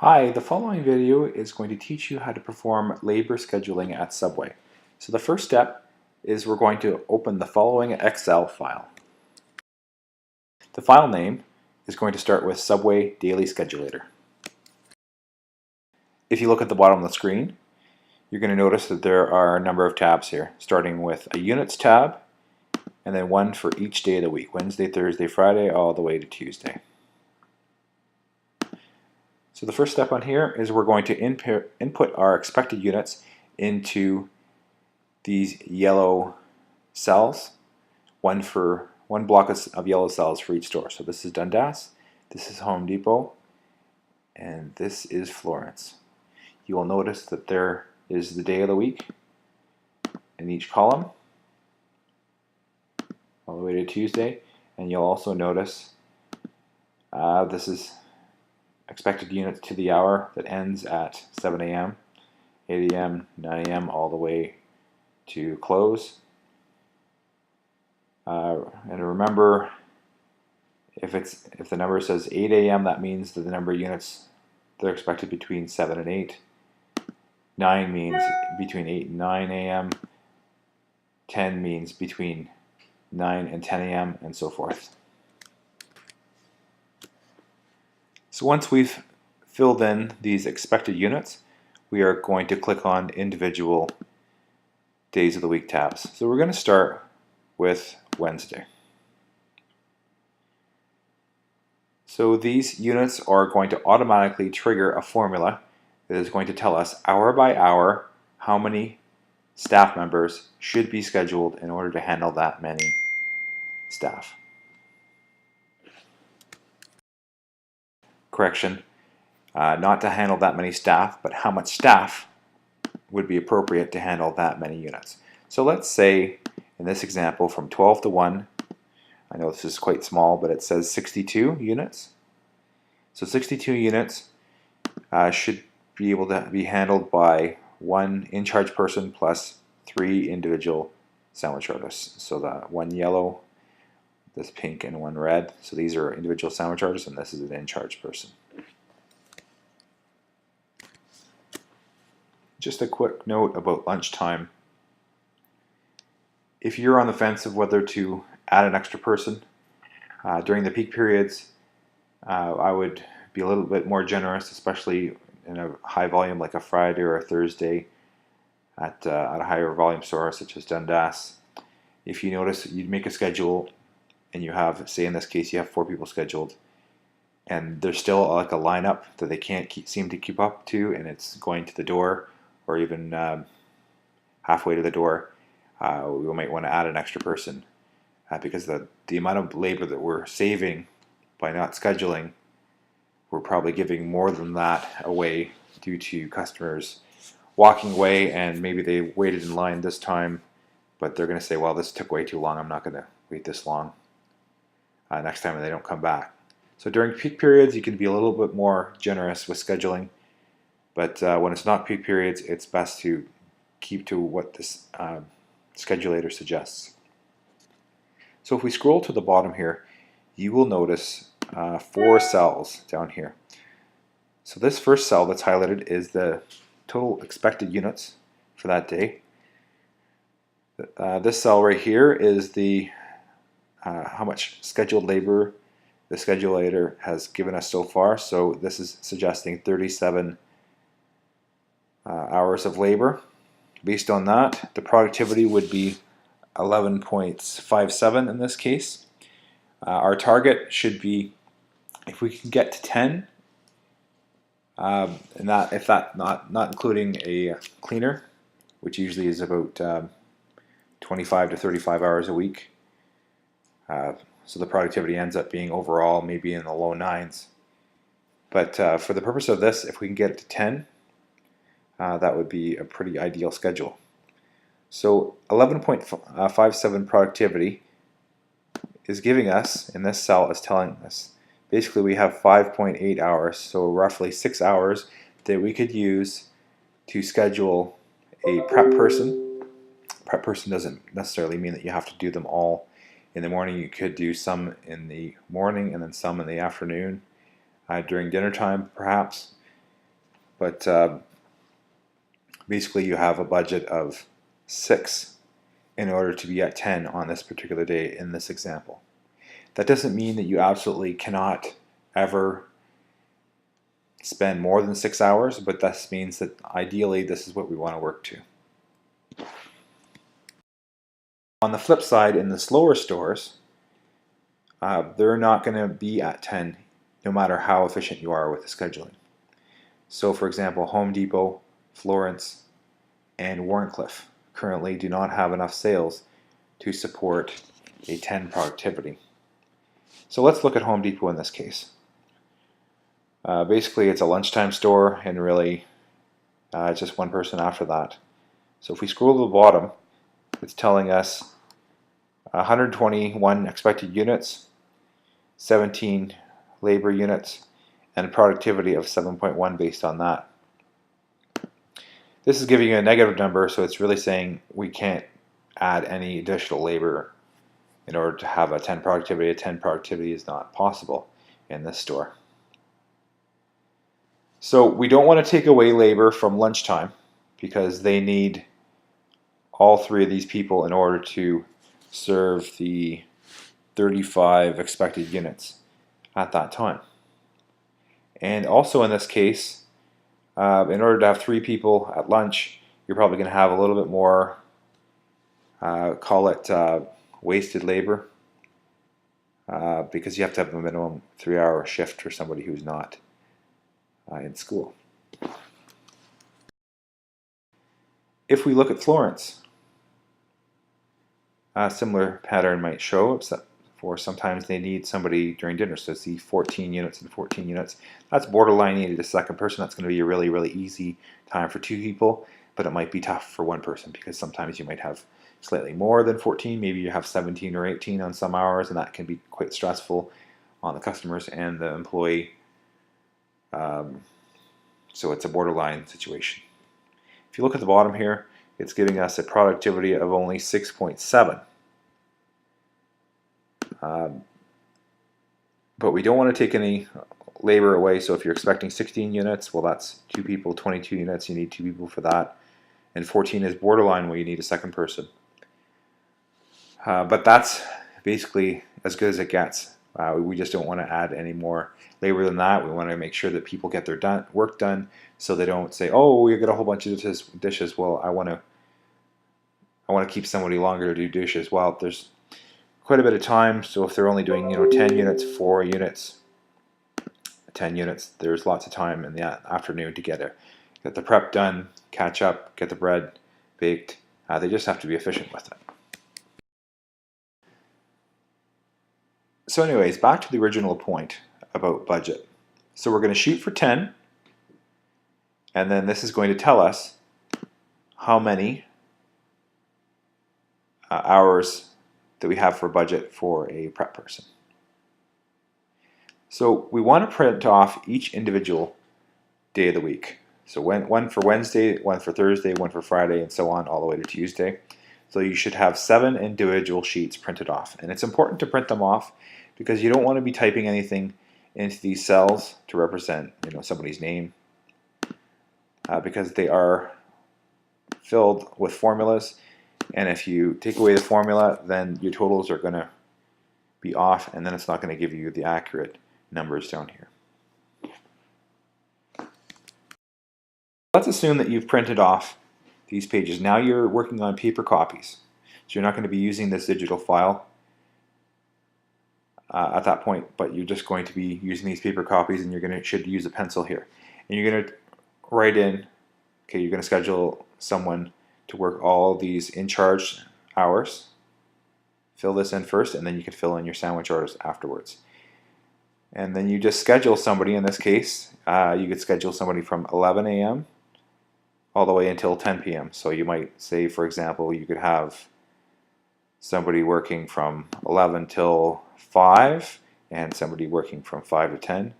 Hi, the following video is going to teach you how to perform labor scheduling at Subway. So the first step is we're going to open the following Excel file. The file name is going to start with Subway Daily Schedulator. If you look at the bottom of the screen, you're going to notice that there are a number of tabs here, starting with a Units tab, and then one for each day of the week, Wednesday, Thursday, Friday, all the way to Tuesday. So the first step on here is we're going to input our expected units into these yellow cells, one block of yellow cells for each store. So this is Dundas, this is Home Depot, and this is Florence. You will notice that there is the day of the week in each column, all the way to Tuesday, and you'll also notice this is expected units to the hour that ends at 7 a.m., 8 a.m., 9 a.m., all the way to close. And remember, if the number says 8 a.m., that means that the number of units they're expected between 7 and 8. 9 means between 8 and 9 a.m. 10 means between 9 and 10 a.m. and so forth. So once we've filled in these expected units, we are going to click on individual days of the week tabs. So we're going to start with Wednesday. So these units are going to automatically trigger a formula that is going to tell us hour by hour how many staff members should be scheduled in order to handle that many staff. Correction, not to handle that many staff, but how much staff would be appropriate to handle that many units. So let's say in this example from 12 to 1, I know this is quite small, but it says 62 units. So 62 units should be able to be handled by one in-charge person plus 3 individual sandwich artists. So that one yellow, this pink, and one red. So these are individual sandwich artists, and this is an in-charge person. Just a quick note about lunchtime. If you're on the fence of whether to add an extra person during the peak periods, I would be a little bit more generous, especially in a high volume like a Friday or a Thursday at a higher volume store such as Dundas. If you notice you'd make a schedule and you have, say in this case, you have 4 people scheduled, and there's still like a lineup that they can't seem to keep up to, and it's going to the door or even halfway to the door, we might want to add an extra person because the amount of labor that we're saving by not scheduling, we're probably giving more than that away due to customers walking away, and maybe they waited in line this time, but they're going to say, well, this took way too long, I'm not going to wait this long next time, and they don't come back. So during peak periods, you can be a little bit more generous with scheduling, but when it's not peak periods, it's best to keep to what this schedulator suggests. So if we scroll to the bottom here, you will notice 4 cells down here. So this first cell that's highlighted is the total expected units for that day. This cell right here is the how much scheduled labor the schedulator has given us so far. So this is suggesting 37 hours of labor. Based on that, the productivity would be 11.57 in this case. Our target should be, if we can get to 10, and not including a cleaner, which usually is about 25 to 35 hours a week. So the productivity ends up being overall maybe in the low 9s. But for the purpose of this, if we can get it to 10, that would be a pretty ideal schedule. So 11.57 productivity is giving us, in this cell is telling us, basically we have 5.8 hours, so roughly 6 hours that we could use to schedule a prep person. Prep person doesn't necessarily mean that you have to do them all in the morning. You could do some in the morning and then some in the afternoon, during dinner time perhaps. but basically you have a budget of 6 in order to be at 10 on this particular day in this example. That doesn't mean that you absolutely cannot ever spend more than 6 hours, but this means that ideally this is what we want to work to. On the flip side, in the slower stores, they're not going to be at 10 no matter how efficient you are with the scheduling. So for example, Home Depot, Florence, and Wharncliffe currently do not have enough sales to support a 10 productivity. So let's look at Home Depot in this case. Basically it's a lunchtime store, and really it's just one person after that. So if we scroll to the bottom, it's telling us 121 expected units, 17 labor units, and a productivity of 7.1 based on that. This is giving you a negative number, so it's really saying we can't add any additional labor in order to have a 10 productivity. A 10 productivity is not possible in this store. So we don't want to take away labor from lunchtime because they need all 3 of these people in order to serve the 35 expected units at that time. And also in this case, in order to have 3 people at lunch, you're probably going to have a little bit more, call it wasted labor, because you have to have a minimum 3-hour shift for somebody who's not in school. If we look at Florence, a similar pattern might show, except for sometimes they need somebody during dinner. So see 14 units and 14 units. That's borderline needed a second person. That's going to be a really, really easy time for 2 people, but it might be tough for 1 person because sometimes you might have slightly more than 14. Maybe you have 17 or 18 on some hours, and that can be quite stressful on the customers and the employee. So it's a borderline situation. If you look at the bottom here, it's giving us a productivity of only 6.7. But we don't want to take any labor away, so if you're expecting 16 units, well, that's 2 people. 22 units, you need 2 people for that. And 14 is borderline where you need a second person. But that's basically as good as it gets. We just don't want to add any more labor than that. We want to make sure that people get their work done, so they don't say, "Oh, we got a whole bunch of dishes." Well, I want to keep somebody longer to do dishes. Well, there's quite a bit of time, so if they're only doing 10 units, 4 units, 10 units, there's lots of time in the afternoon to get the prep done, catch up, get the bread baked. They just have to be efficient with it. So anyways, back to the original point about budget. So we're going to shoot for 10, and then this is going to tell us how many hours that we have for budget for a prep person. So we want to print off each individual day of the week. So one for Wednesday, one for Thursday, one for Friday, and so on all the way to Tuesday. So you should have 7 individual sheets printed off. And it's important to print them off because you don't want to be typing anything into these cells to represent somebody's name, because they are filled with formulas. And if you take away the formula, then your totals are going to be off, and then it's not going to give you the accurate numbers down here. Let's assume that you've printed off these pages. Now you're working on paper copies. So you're not going to be using this digital file at that point, but you're just going to be using these paper copies, and should use a pencil here. And you're going to write in, okay, you're going to schedule someone to work all these in-charge hours. Fill this in first, and then you can fill in your sandwich orders afterwards. And then you just schedule somebody. In this case, you could schedule somebody from 11 a.m. all the way until 10 p.m. So you might say, for example, you could have somebody working from 11 till 5 and somebody working from 5 to 10.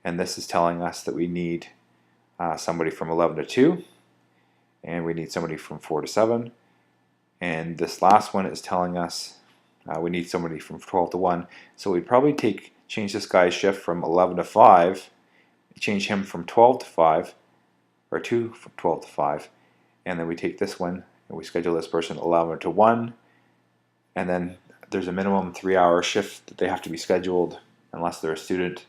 And this is telling us that we need somebody from 11 to 2. And we need somebody from 4 to 7. And this last one is telling us we need somebody from 12 to 1. So we'd probably change this guy's shift from 11 to 5, change him from 12 to 5, or 2 from 12 to 5, and then we take this one and we schedule this person 11 to 1, and then there's a minimum 3-hour shift that they have to be scheduled unless they're a student.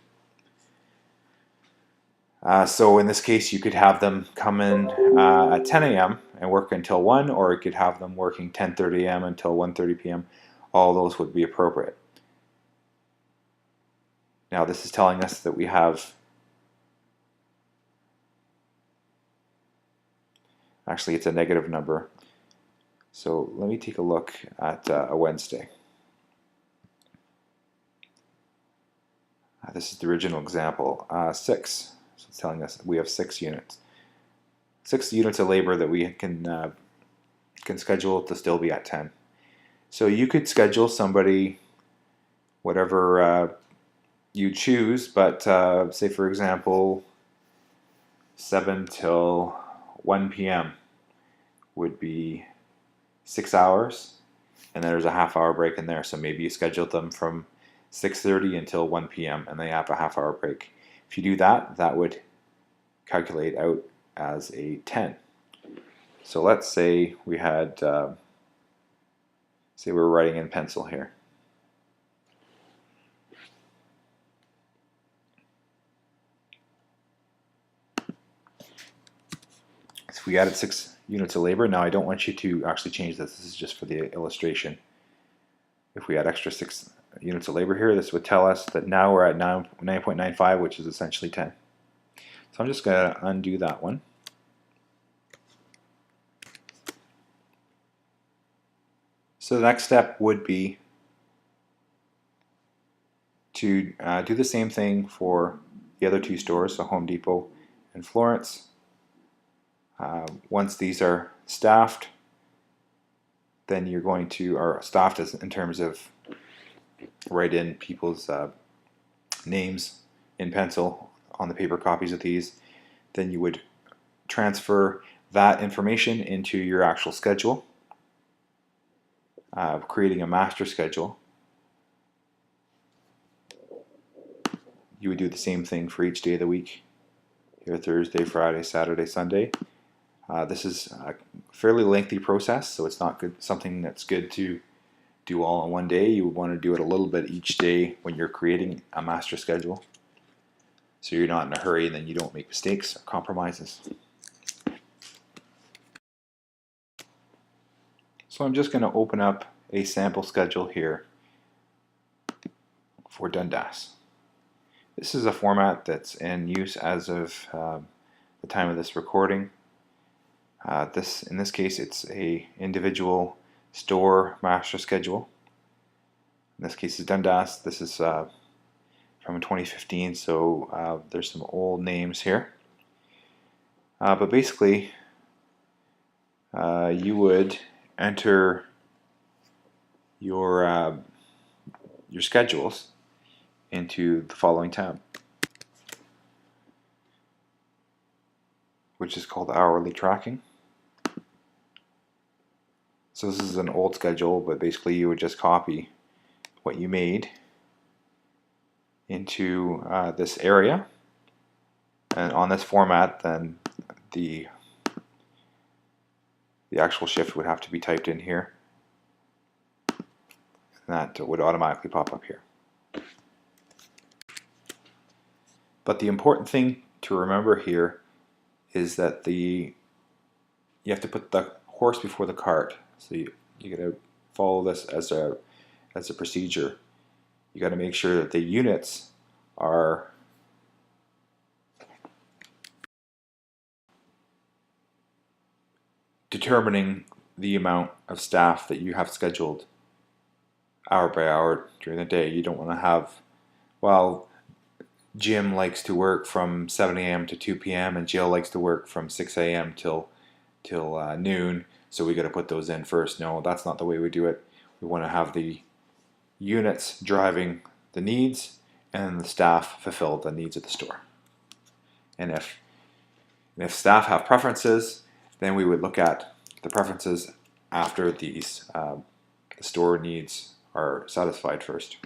So in this case, you could have them come in at 10 a.m. and work until 1, or you could have them working 10:30 a.m. until 1:30 p.m. All those would be appropriate. Now this is telling us that we have, actually it's a negative number. So let me take a look at a Wednesday. This is the original example, 6. So it's telling us we have 6 units. 6 units of labor that we can schedule to still be at 10. So you could schedule somebody whatever you choose, but say for example 7 till 1 p.m. would be 6 hours, and there's a half-hour break in there. So maybe you schedule them from 6:30 until 1 p.m. and they have a half-hour break. If you do that, that would calculate out as a 10. So let's say we had, say we're writing in pencil here. So if we added 6 units of labor, now I don't want you to actually change this. This is just for the illustration. If we add extra 6 units of labor here, this would tell us that now we're at 9.95, which is essentially 10. So I'm just going to undo that one. So the next step would be to do the same thing for the other 2 stores, so Home Depot and Florence. Once these are staffed, then you're going to, or staffed as in terms of write in people's names in pencil on the paper copies of these, then you would transfer that information into your actual schedule, creating a master schedule. You would do the same thing for each day of the week. Here, Thursday, Friday, Saturday, Sunday. This is a fairly lengthy process, so it's not something that's good to do all in one day. You would want to do it a little bit each day when you're creating a master schedule, so you're not in a hurry and then you don't make mistakes or compromises. So I'm just going to open up a sample schedule here for Dundas. This is a format that's in use as of the time of this recording. In this case, it's a individual store master schedule. In this case, is Dundas. This is from 2015, so there's some old names here. But basically, you would enter your schedules into the following tab, which is called hourly tracking. So this is an old schedule, but basically you would just copy what you made into this area, and on this format then the actual shift would have to be typed in here, and that would automatically pop up here. But the important thing to remember here is that you have to put the horse before the cart. So you got to follow this as a procedure. You got to make sure that the units are determining the amount of staff that you have scheduled hour by hour during the day. You don't want to have, well, Jim likes to work from 7 a.m. to 2 p.m. and Jill likes to work from 6 a.m. till noon, so we got to put those in first. No, that's not the way we do it. We want to have the units driving the needs and the staff fulfill the needs of the store. And if staff have preferences, then we would look at the preferences after these the store needs are satisfied first.